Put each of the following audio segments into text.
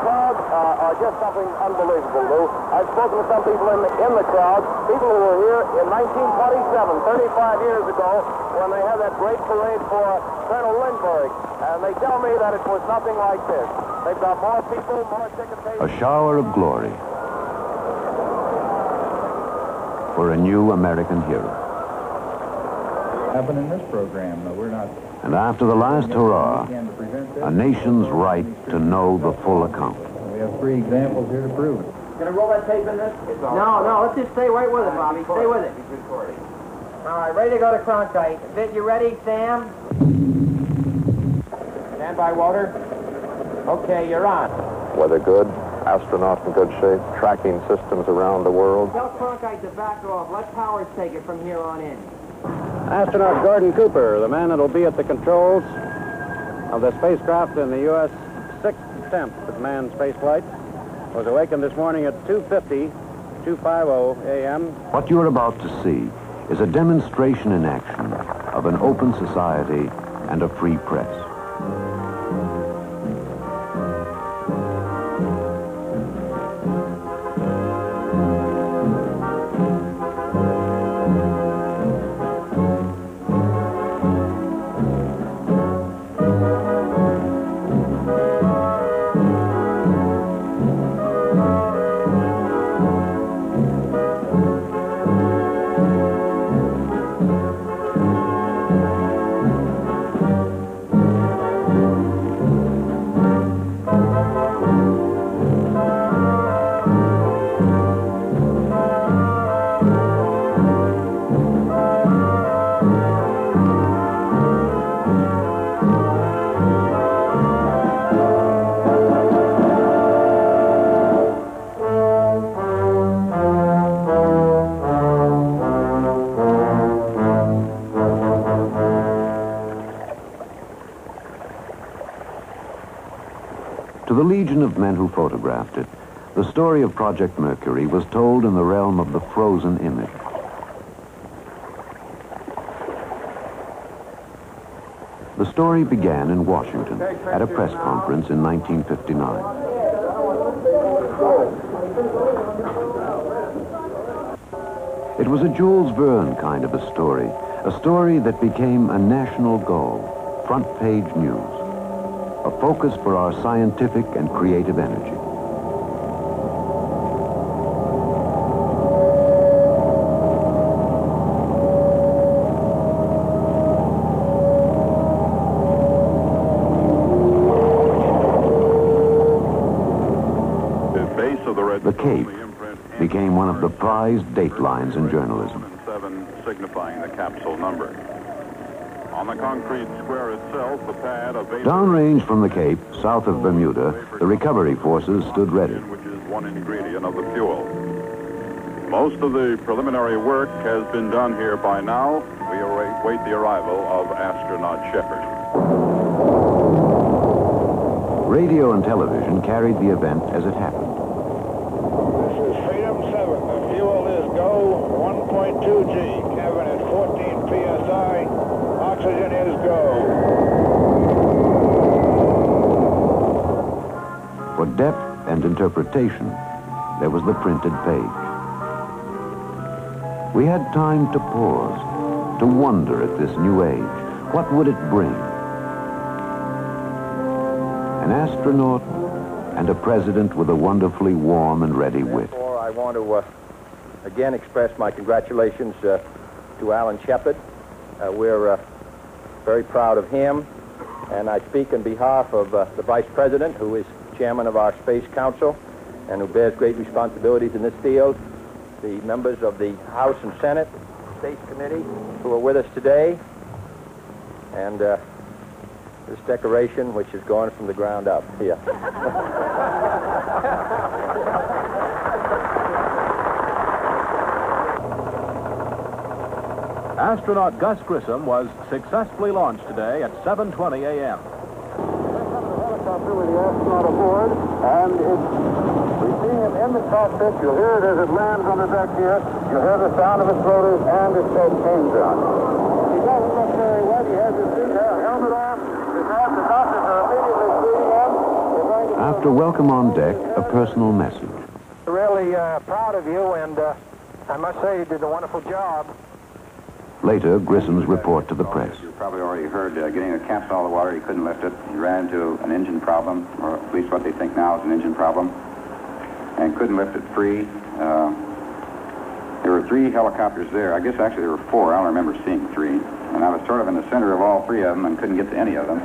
crowd are just something unbelievable, Lou. I've spoken to some people in the crowd, people who were here in 1927, 35 years ago, when they had that great parade for Colonel Lindbergh. And they tell me that it was nothing like this. They've got more people, more ticket A shower of glory for a new American hero. Happen in this program, we're not. And after the last hurrah, a nation's right to know the full account. We have 3 examples here to prove it. Can I roll that tape in this? No, let's just stay right with it, Bobby. Stay with it. All right, ready to go to Cronkite. Vic, you ready, Sam? Stand by, Walter. Okay, you're on. Weather good, astronauts in good shape, tracking systems around the world. Tell Cronkite to back off. Let Powers take it from here on in. Astronaut Gordon Cooper, the man that'll be at the controls of the spacecraft in the U.S. 6th attempt at manned spaceflight, was awakened this morning at 2:50 a.m. What you're about to see is a demonstration in action of an open society and a free press. To the legion of men who photographed it, the story of Project Mercury was told in the realm of the frozen image. The story began in Washington at a press conference in 1959. It was a Jules Verne kind of a story that became a national goal, front-page news. A focus for our scientific and creative energy. The Cape became one of the prized datelines in journalism. 7 signifying the capsule number. On the concrete square itself, the pad of downrange from the Cape, south of Bermuda, the recovery forces stood ready. Which is one ingredient of the fuel. Most of the preliminary work has been done here by now. We await the arrival of astronaut Shepard. Radio and television carried the event as it happened. This is Freedom 7. The fuel is go 1.2 G. Cabin at 14 psi. Oxygen is go. For depth and interpretation, there was the printed page. We had time to pause, to wonder at this new age. What would it bring? An astronaut and a president with a wonderfully warm and ready wit. Therefore, I want to again express my congratulations to Alan Shepard. We're very proud of him, and I speak on behalf of the Vice President, who is chairman of our Space Council and who bears great responsibilities in this field, the members of the House and Senate Space Committee who are with us today, and this decoration, which is going from the ground up here. Astronaut Gus Grissom was successfully launched today at 7:20 a.m. Helicopter with the astronaut aboard, and we see him in the cockpit. You'll hear it as it lands on the deck here. You'll hear the sound of its rotors and its head change on. He doesn't look very wet. He has his helmet on. His doctors are immediately treating him. After welcome on deck, a personal message. Really proud of you, and I must say you did a wonderful job. Later, Grissom's report to the press. You probably already heard, getting the capstan out of the water, he couldn't lift it. He ran into an engine problem, or at least what they think now is an engine problem, and couldn't lift it free. There were 3 helicopters there. I guess actually there were 4. I don't remember seeing 3. And I was sort of in the center of all 3 of them and couldn't get to any of them.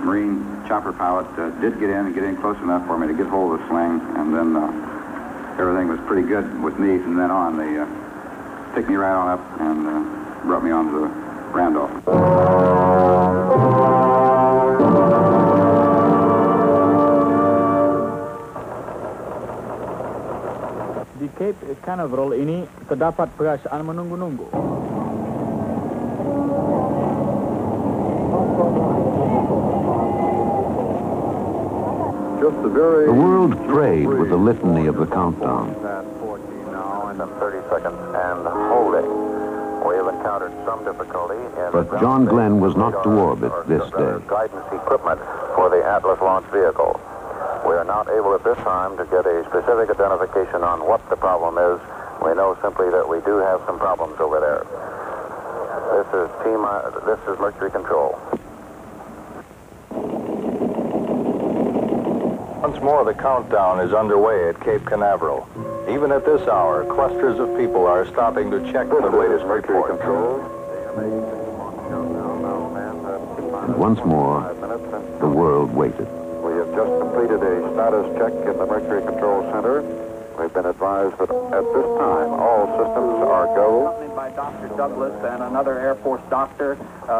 Marine chopper pilot did get in close enough for me to get hold of the sling, and then everything was pretty good with me from then on. They picked me right on up and brought me onto the Randolph. Di Cape Canaveral ini terdapat perasaan menunggu-nunggu. The world prayed with the litany of the countdown. Past 14 now, and 30 seconds, and holding. We have encountered some difficulty in... But John Glenn was not to orbit this day. Guidance equipment for the Atlas launch vehicle. We are not able at this time to get a specific identification on what the problem is. We know simply that we do have some problems over there. This is Mercury Control. Once more, the countdown is underway at Cape Canaveral. Even at this hour, clusters of people are stopping to check the latest Mercury Control. And once more, the world waited. We have just completed a status check in the Mercury Control Center. We've been advised that at this time, all systems are go. Accompanied by Dr. Douglas and another Air Force doctor,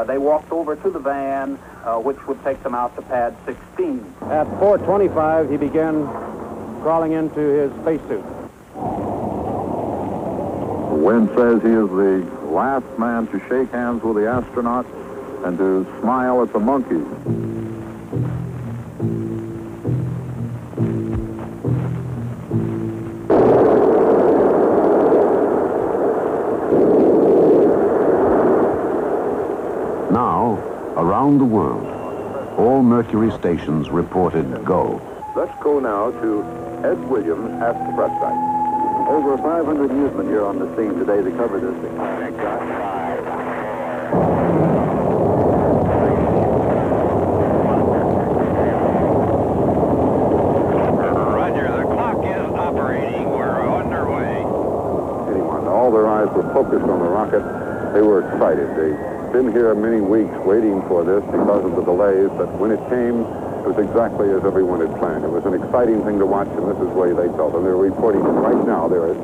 they walked over to the van, which would take them out to pad 16. At 4:25, he began crawling into his spacesuit. Wynn says he is the last man to shake hands with the astronauts and to smile at the monkeys. Now, around the world, all Mercury stations reported go. Let's go now to Ed Williams at the press site. Over 500 newsmen here on the scene today to cover this thing. Roger, the clock is operating. We're underway. Anyone, all their eyes were focused on the rocket. They were excited. They'd been here many weeks waiting for this because of the delays, but when it came, it was exactly as everyone had planned. It was an exciting thing to watch, and this is the way they felt. And they're reporting right now. There is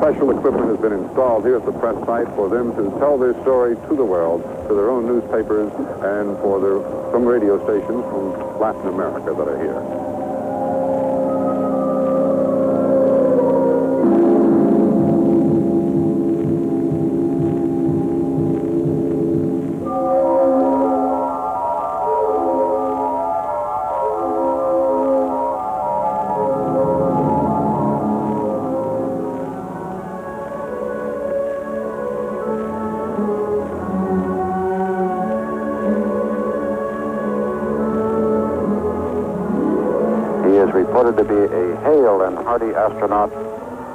special equipment has been installed here at the press site for them to tell their story to the world, to their own newspapers, and for some radio stations from Latin America that are here. Reported to be a hale and hearty astronaut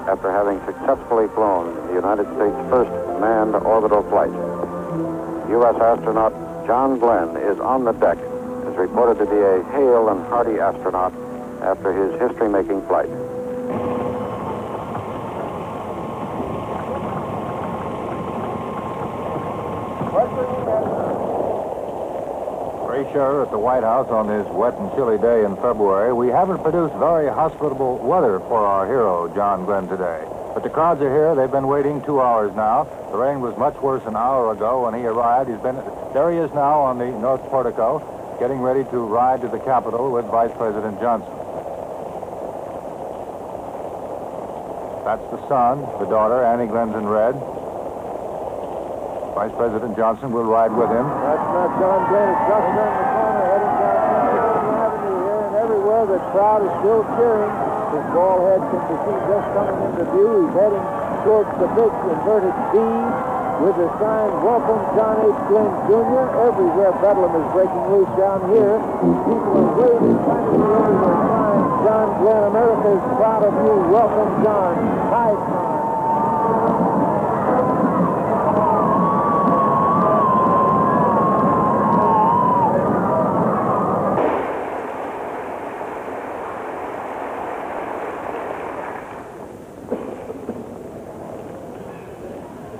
after having successfully flown the United States' first manned orbital flight. U.S. astronaut John Glenn is on the deck, is reported to be a hale and hearty astronaut after his history-making flight. Sure, at the White House on this wet and chilly day in February, we haven't produced very hospitable weather for our hero, John Glenn, today. But the crowds are here. They've been waiting 2 hours now. The rain was much worse an hour ago when he arrived. There he is now on the North Portico, getting ready to ride to the Capitol with Vice President Johnson. That's the son, the daughter, Annie Glenn's in red. Vice President Johnson will ride with him. That's not John Glenn. It's just around the corner, heading down Pennsylvania Avenue here, and everywhere the crowd is still cheering. His bald head can be seen just coming into view. He's heading towards the big inverted V, with the sign, "Welcome John H. Glenn Jr." Everywhere bedlam is breaking loose down here. People are waving frantically over their signs. "John Glenn, America is proud of you. Welcome, John." Hi, John.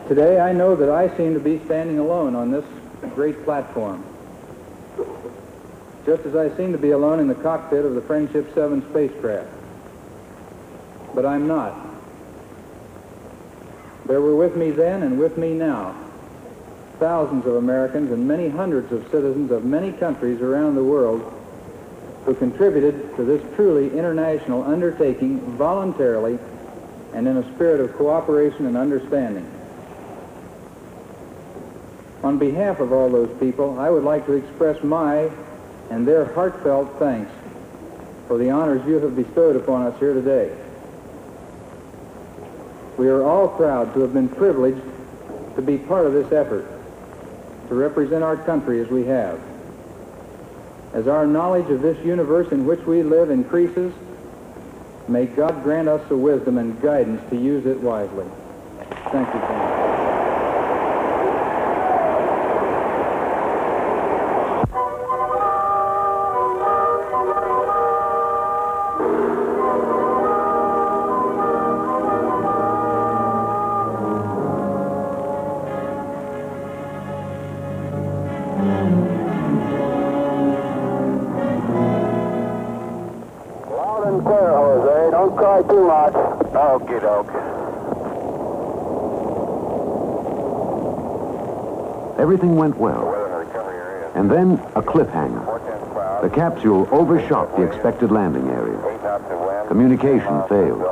Today, I know that I seem to be standing alone on this great platform, just as I seem to be alone in the cockpit of the Friendship 7 spacecraft. But I'm not. There were with me then and with me now thousands of Americans and many hundreds of citizens of many countries around the world who contributed to this truly international undertaking voluntarily and in a spirit of cooperation and understanding. On behalf of all those people, I would like to express my and their heartfelt thanks for the honors you have bestowed upon us here today. We are all proud to have been privileged to be part of this effort, to represent our country as we have. As our knowledge of this universe in which we live increases, may God grant us the wisdom and guidance to use it wisely. Thank you, Tom. Too much. Okie doke. Everything went well. And then a cliffhanger. The capsule overshot the expected landing area. Communication failed.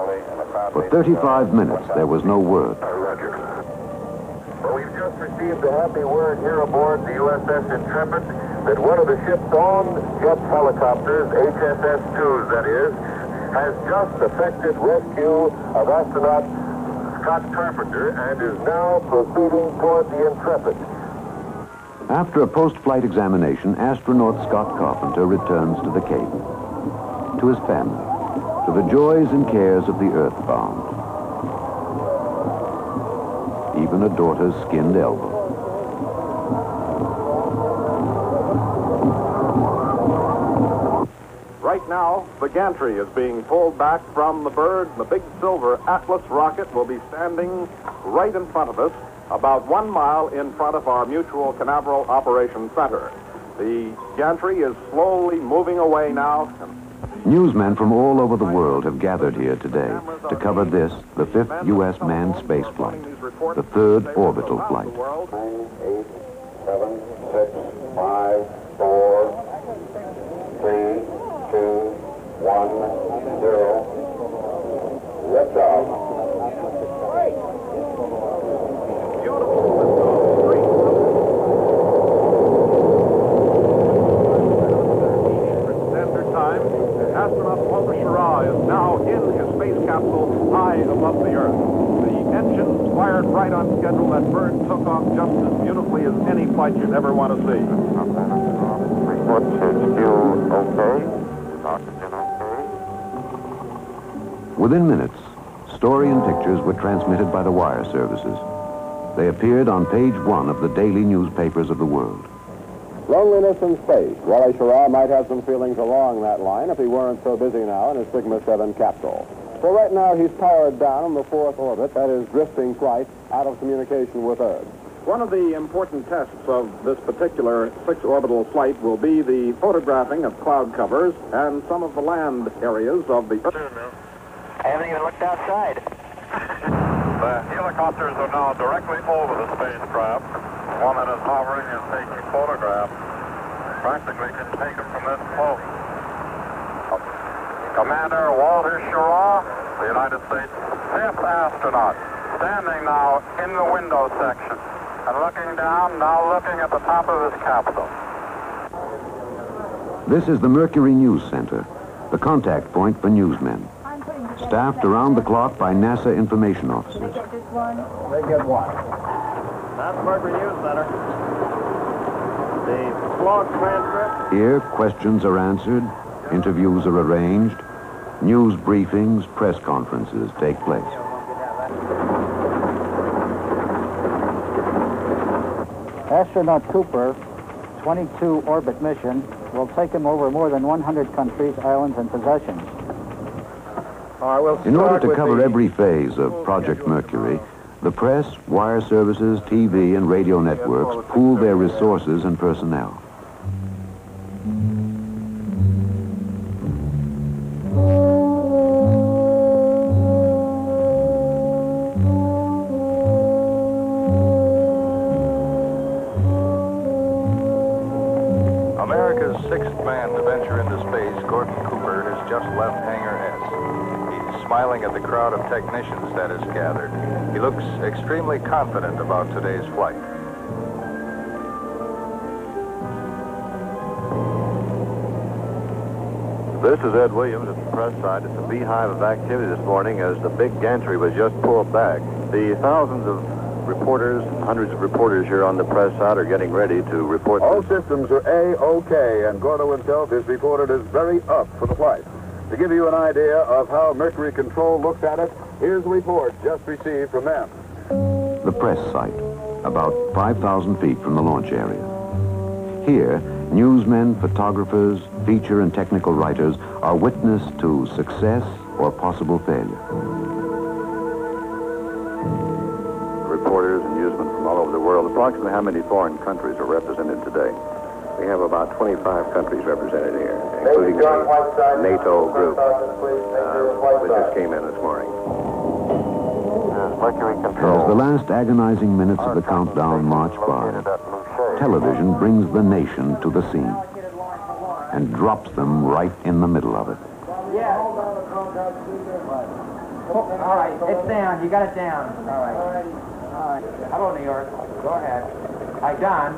For 35 minutes, there was no word. Well, we've just received a happy word here aboard the USS Intrepid that one of the ship's own jet helicopters, HSS-2s that is, has just effected rescue of astronaut Scott Carpenter and is now proceeding toward the Intrepid. After a post-flight examination, astronaut Scott Carpenter returns to the Cape, to his family, to the joys and cares of the earthbound. Even a daughter's skinned elbow. Right now, the gantry is being pulled back from the bird. The big silver Atlas rocket will be standing right in front of us, about 1 mile in front of our Mutual Canaveral Operations Center. The gantry is slowly moving away now. Newsmen from all over the world have gathered here today to cover this, the 5th U.S. manned space flight, the 3rd orbital flight. 9, 8, 7, 6, 5, 4, 3, 2, 1, 0. Liftoff. Standard time. Astronaut Walter Schirra is now in his space capsule high above the Earth. The engines fired right on schedule. That bird took off just as beautifully as any flight you'd ever want to see. Report says fuel okay. Oxygen okay. Within minutes, story and pictures were transmitted by the wire services. They appeared on page 1 of the daily newspapers of the world. Loneliness in space. Wally Schirra might have some feelings along that line if he weren't so busy now in his Sigma 7 capsule. So right now he's powered down in the 4th orbit, that is drifting flight, out of communication with Earth. One of the important tests of this particular 6-orbital flight will be the photographing of cloud covers and some of the land areas of the Earth. I haven't even looked outside. The helicopters are now directly over the spacecraft. One that is hovering is taking photographs. Practically can take them from this close. Commander Walter Schirra, the United States 5th astronaut, standing now in the window section and looking down, now looking at the top of his capsule. This is the Mercury News Center, the contact point for newsmen. Staffed around the clock by NASA information officers. They get one. That's Mercury News Center. The log transcript. Here, questions are answered, interviews are arranged, news briefings, press conferences take place. Astronaut Cooper, 22 orbit mission, will take him over more than 100 countries, islands, and possessions. In order to cover every phase of Project Mercury, the press, wire services, TV, and radio networks pool their resources and personnel. America's sixth man to venture into space, Gordon Cooper, has just left Hangar S. He's smiling at the crowd of technicians that has gathered. He looks extremely confident about today's flight. This is Ed Williams at the press side. It's a beehive of activity this morning as the big gantry was just pulled back. The thousands of reporters, hundreds of reporters here on the press side are getting ready to report. All systems are A-OK, and Gordo himself is reported as very up for the flight. To give you an idea of how Mercury Control looks at it, here's the report just received from them. The press site, about 5,000 feet from the launch area. Here, newsmen, photographers, feature and technical writers are witness to success or possible failure. Reporters and newsmen from all over the world. Approximately how many foreign countries are represented today? We have about 25 countries represented here, including the NATO group, which just came in this morning. Mercury As Control. the last agonizing minutes of the countdown march by, television brings the nation to the scene and drops them right in the middle of it. Yeah. All right, it's down. You got it down. All right. Hello, New York. Go ahead. Hi, John.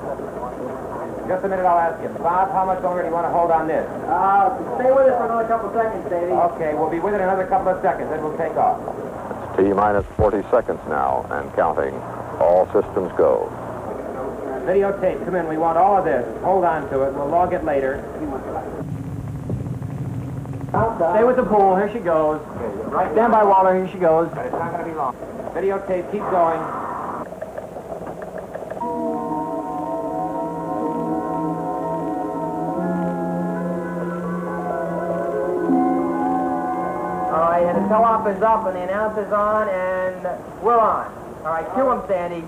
Just a minute, I'll ask him. Bob, how much longer do you want to hold on this? Stay with us for another couple seconds, Davey. Okay, we'll be with it another couple of seconds, then we'll take off. T-minus 40 seconds now and counting. All systems go. Videotape, come in. We want all of this. Hold on to it. We'll log it later. Stay with the pool. Here she goes. Right, stand by, Waller. Here she goes. It's not going to be long. Videotape, keep going. All right, and the tell-off is up, and the announcer's on, and we're on. All right, cue him, Sandy.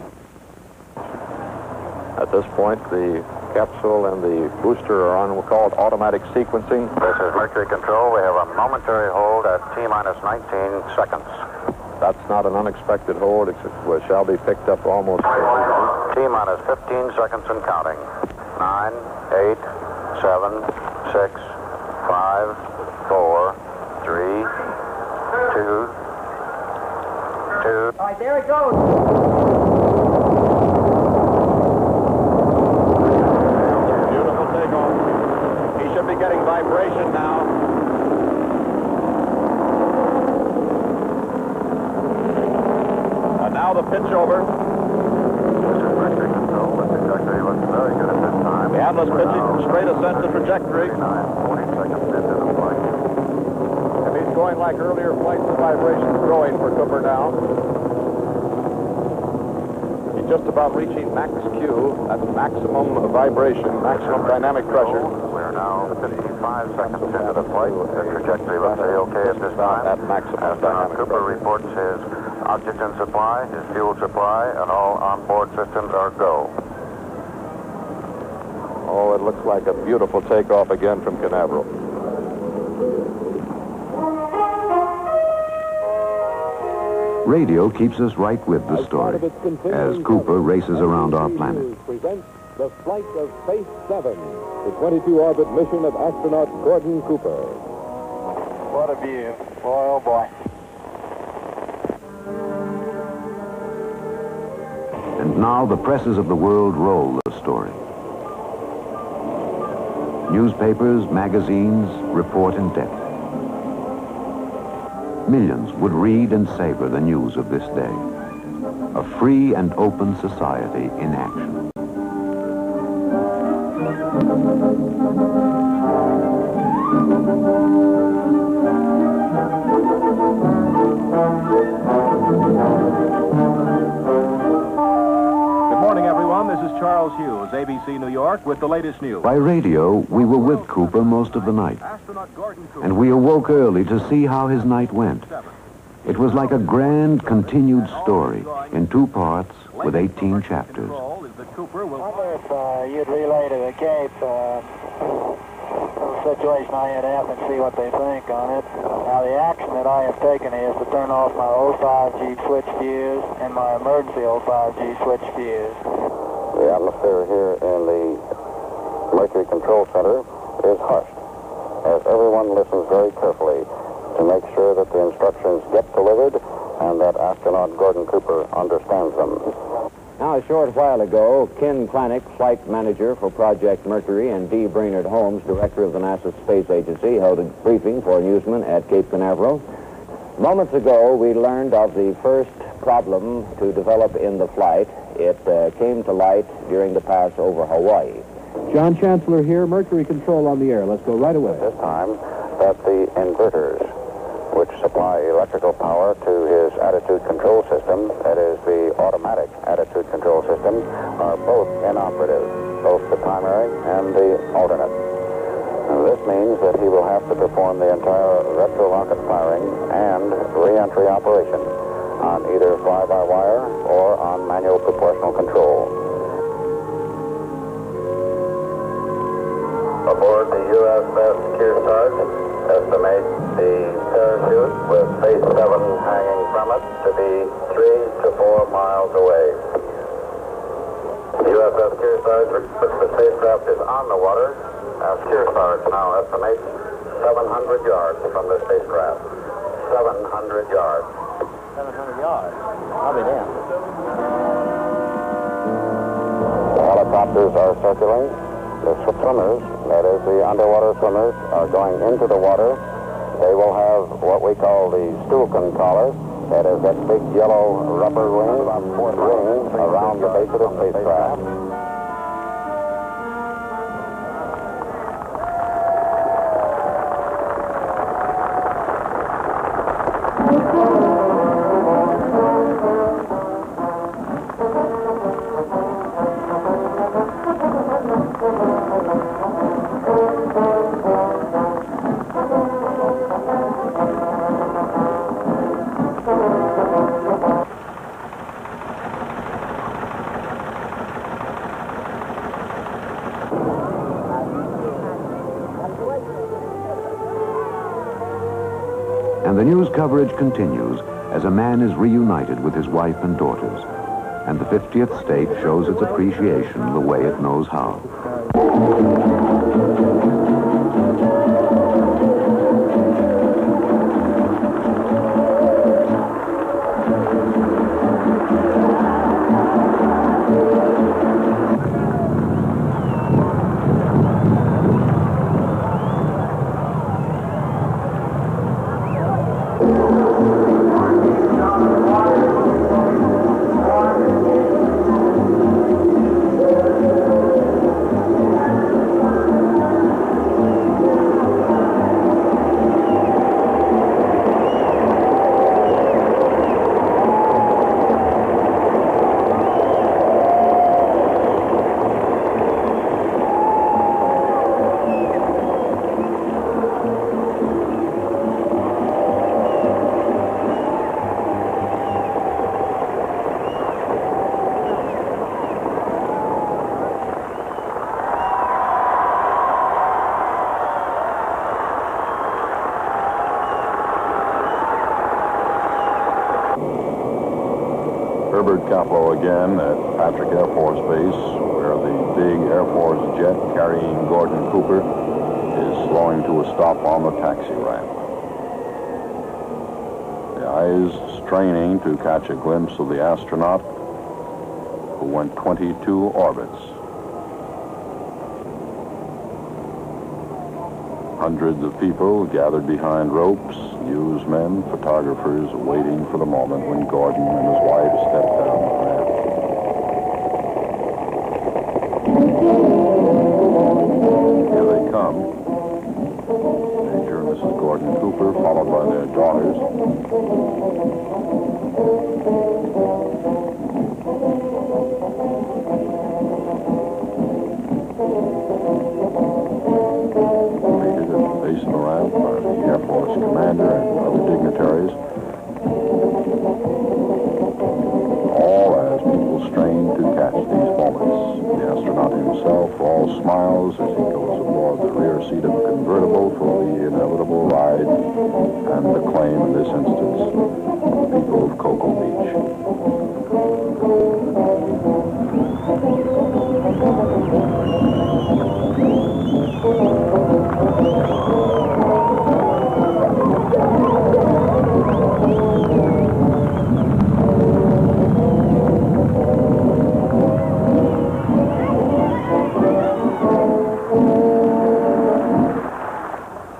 At this point, the capsule and the booster are on, we'll call it automatic sequencing. This is Mercury Control. We have a momentary hold at T-minus 19 seconds. That's not an unexpected hold. It shall be picked up almost. T-minus 15 seconds and counting. 9, 8, 7, 6, 5, 4, 3, 2. All right, there it goes. Beautiful takeoff. He should be getting vibration now. And now the pitch over. This is Mercury Control. The trajectory looks very good at this time. The Atlas pitching straight ascent to trajectory. 40 seconds into the flight. If he's going like earlier flights, the vibration's growing for Cooper now. He's just about reaching max Q. That's maximum vibration, maximum dynamic pressure. We're now 55 seconds into the flight. The trajectory looks okay at this time. At maximum Astronaut dynamic Cooper pressure. reports his oxygen supply, his fuel supply, and all onboard systems are go. Oh, it looks like a beautiful takeoff again from Canaveral. Radio keeps us right with the story as Cooper races around our planet. Presents the flight of Space 7, the 22-orbit mission of astronaut Gordon Cooper. What a view. Boy, oh boy. And now the presses of the world roll the story. Newspapers, magazines report in depth. Millions would read and savor the news of this day. a free and open society in action. Good morning, everyone. This is Charles Hughes, ABC New York, with the latest news. By radio, we were with Cooper most of the night, and we awoke early to see how his night went. It was like a grand, continued story in 2 parts with 18 chapters. I wonder if you'd relay to the Cape the situation INF and see what they think on it. Now, the action that I have taken is to turn off my 05G switch fuse and my emergency 05G switch fuse. The atmosphere here in the Mercury Control Center is hushed, as everyone listens very carefully to make sure that the instructions get delivered and that astronaut Gordon Cooper understands them. Now, a short while ago, Ken Klanick, flight manager for Project Mercury, and D. Brainerd Holmes, director of the NASA Space Agency, held a briefing for newsmen at Cape Canaveral. Moments ago, we learned of the first problem to develop in the flight. It came to light during the pass over Hawaii. John Chancellor here, Mercury Control on the air. Let's go right away. This time, that the inverters, which supply electrical power to his attitude control system, that is the automatic attitude control system, are both inoperative, both the primary and the alternate. And this means that he will have to perform the entire retro-rocket firing and re-entry operation on either fly-by-wire or on manual proportional control. Aboard the USS Kearsarge, estimate the parachute with Phase 7 hanging from it to be 3 to 4 miles away. The USS Kearsarge reports the spacecraft is on the water, as Kearsarge now estimates 700 yards from the spacecraft. 700 yards. 700 yards. I'll be damned. The helicopters are circling. The swimmers, that is the underwater swimmers, are going into the water. They will have what we call the Stuhlken collar. That is that big yellow rubber ring around the base of the spacecraft. And the news coverage continues as a man is reunited with his wife and daughters. And the 50th state shows its appreciation the way it knows how. Herbert Kaplow again at Patrick Air Force Base, where the big Air Force jet carrying Gordon Cooper is slowing to a stop on the taxi ramp. The eyes straining to catch a glimpse of the astronaut who went 22 orbits. Hundreds of people gathered behind ropes, newsmen, photographers, waiting for the moment when Gordon and his wife stepped down the ramp. Here they come. Major and Mrs. Gordon Cooper, followed by their daughters. Facing the ramp are the Air Force commander and other dignitaries. All as people strain to catch these moments. The astronaut himself all smiles as he goes aboard the rear seat of a convertible for the inevitable ride and the claim, in this instance, the people of Cocoa Beach.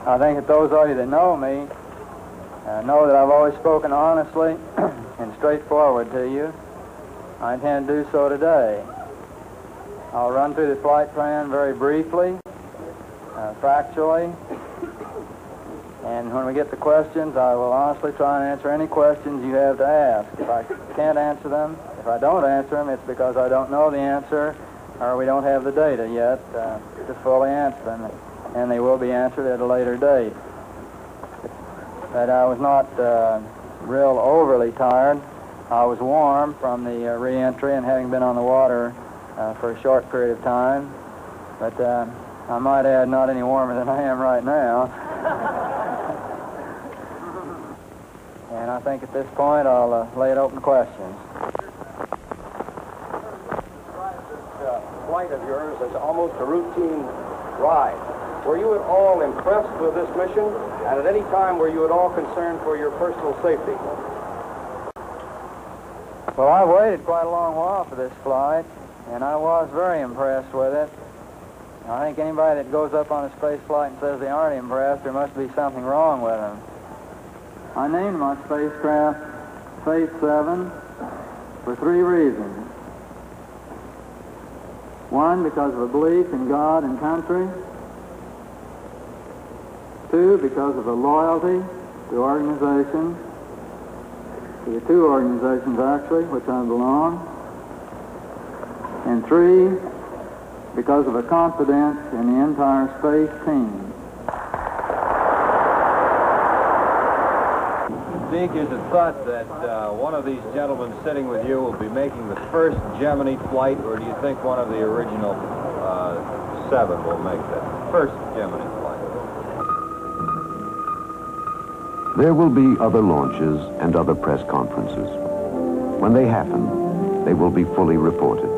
I think that those of you that know me know that I've always spoken honestly and straightforward to you. I intend to do so today. I'll run through the flight plan very briefly, factually, and when we get to questions, I will honestly try and answer any questions you have to ask. If I can't answer them, if I don't answer them, it's because I don't know the answer or we don't have the data yet to fully answer them, and they will be answered at a later date. But I was not real overly tired. I was warm from the re-entry and having been on the water for a short period of time, but I might add not any warmer than I am right now. And I think at this point I'll lay it open to questions. This flight of yours is almost a routine ride. Were you at all impressed with this mission? And at any time were you at all concerned for your personal safety? Well, I waited quite a long while for this flight, and I was very impressed with it. I think anybody that goes up on a space flight and says they aren't impressed, there must be something wrong with them. I named my spacecraft Space 7 for 3 reasons. 1, because of a belief in God and country. 2, because of a loyalty to organizations, to the 2 organizations actually, which I belong. And 3, because of a confidence in the entire space team. Deke, is it thought that one of these gentlemen sitting with you will be making the first Gemini flight, or do you think one of the original 7 will make that first Gemini flight? There will be other launches and other press conferences. When they happen, they will be fully reported.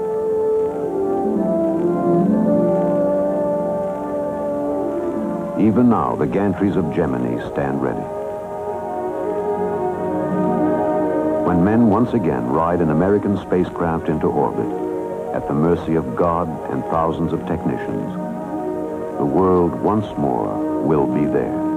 Even now, the gantries of Gemini stand ready. When men once again ride an American spacecraft into orbit, at the mercy of God and thousands of technicians, the world once more will be there.